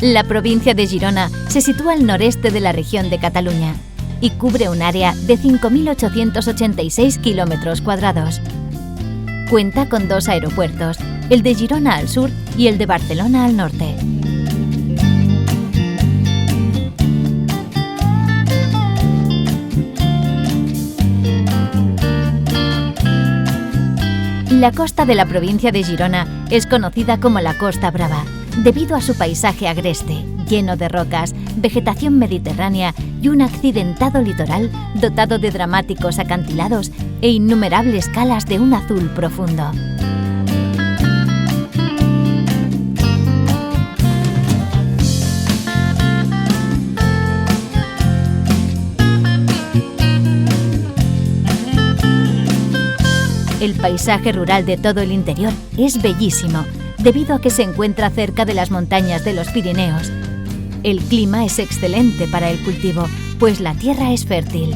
La provincia de Girona se sitúa al noreste de la región de Cataluña y cubre un área de 5.886 kilómetros cuadrados. Cuenta con 2 aeropuertos, el de Girona al sur y el de Barcelona al norte. La costa de la provincia de Girona es conocida como la Costa Brava, debido a su paisaje agreste, lleno de rocas, vegetación mediterránea y un accidentado litoral dotado de dramáticos acantilados e innumerables calas de un azul profundo. El paisaje rural de todo el interior es bellísimo, debido a que se encuentra cerca de las montañas de los Pirineos. El clima es excelente para el cultivo, pues la tierra es fértil.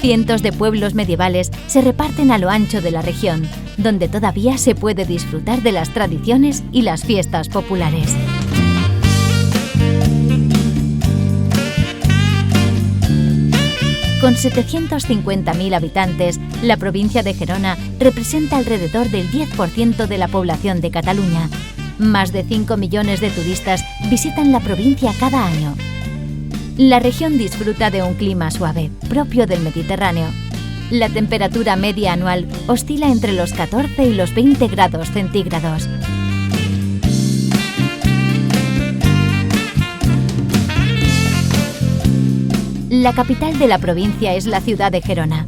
Cientos de pueblos medievales se reparten a lo ancho de la región, donde todavía se puede disfrutar de las tradiciones y las fiestas populares. Con 750.000 habitantes, la provincia de Gerona representa alrededor del 10% de la población de Cataluña. Más de 5 millones de turistas visitan la provincia cada año. La región disfruta de un clima suave, propio del Mediterráneo. La temperatura media anual oscila entre los 14 y los 20 grados centígrados. La capital de la provincia es la ciudad de Gerona.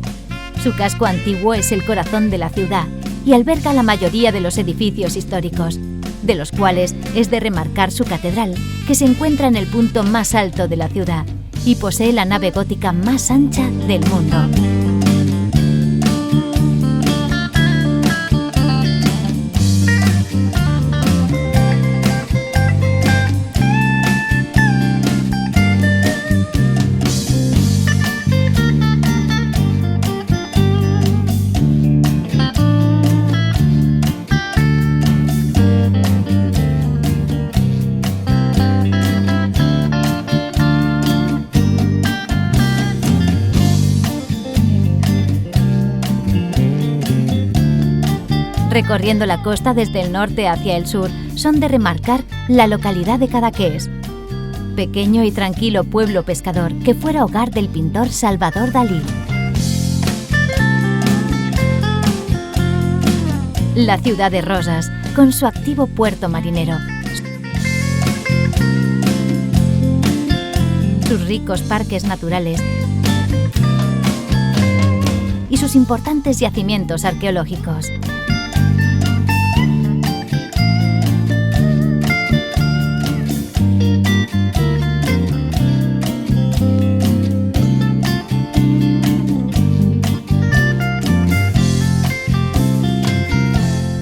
Su casco antiguo es el corazón de la ciudad y alberga la mayoría de los edificios históricos, de los cuales es de remarcar su catedral, que se encuentra en el punto más alto de la ciudad y posee la nave gótica más ancha del mundo. Recorriendo la costa desde el norte hacia el sur, son de remarcar la localidad de Cadaqués, pequeño y tranquilo pueblo pescador que fuera hogar del pintor Salvador Dalí. La ciudad de Roses, con su activo puerto marinero, sus ricos parques naturales y sus importantes yacimientos arqueológicos.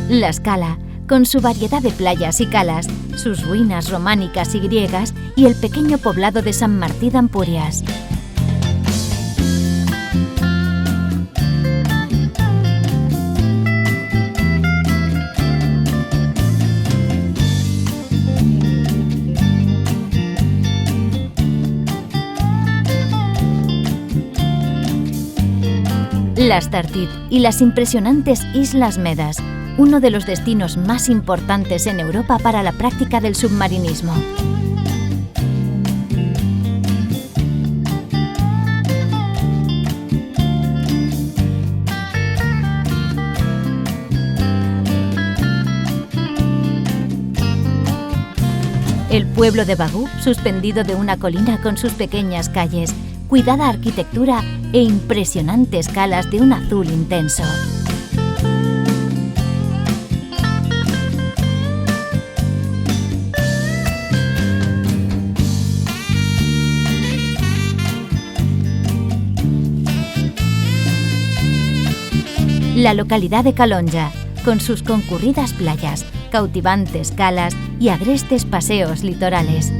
La Escala, con su variedad de playas y calas, sus ruinas románicas y griegas y el pequeño poblado de Sant Martí d'Empúries. L'Estartit y las impresionantes Islas Medes, uno de los destinos más importantes en Europa para la práctica del submarinismo. El pueblo de Begur, suspendido de una colina con sus pequeñas calles, cuidada arquitectura e impresionantes calas de un azul intenso. La localidad de Calonja, con sus concurridas playas, cautivantes calas y agrestes paseos litorales.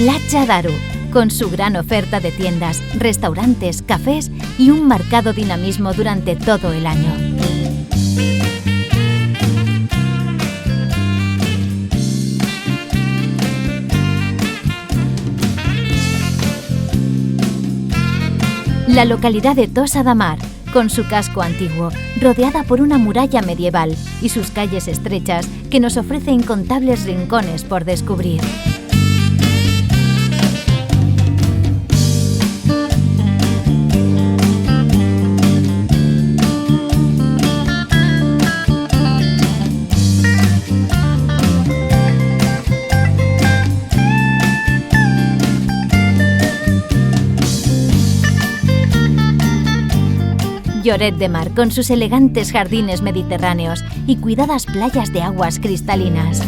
Platja d'Aro, con su gran oferta de tiendas, restaurantes, cafés y un marcado dinamismo durante todo el año. La localidad de Tossa de Mar, con su casco antiguo, rodeada por una muralla medieval y sus calles estrechas que nos ofrece incontables rincones por descubrir. Lloret de Mar, con sus elegantes jardines mediterráneos y cuidadas playas de aguas cristalinas.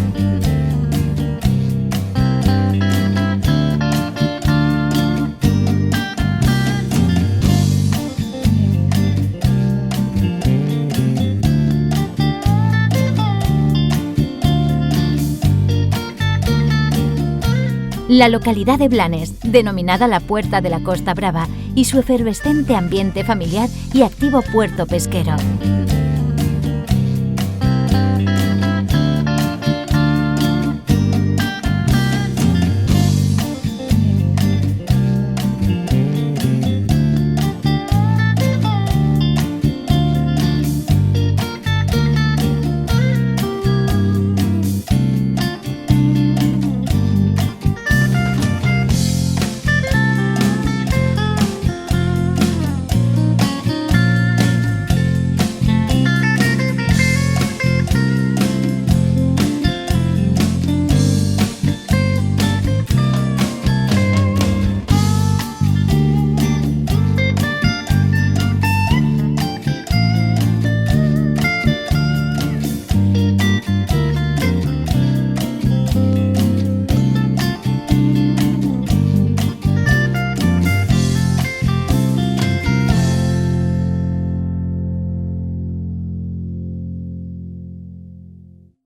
La localidad de Blanes, denominada la Puerta de la Costa Brava, y su efervescente ambiente familiar y activo puerto pesquero.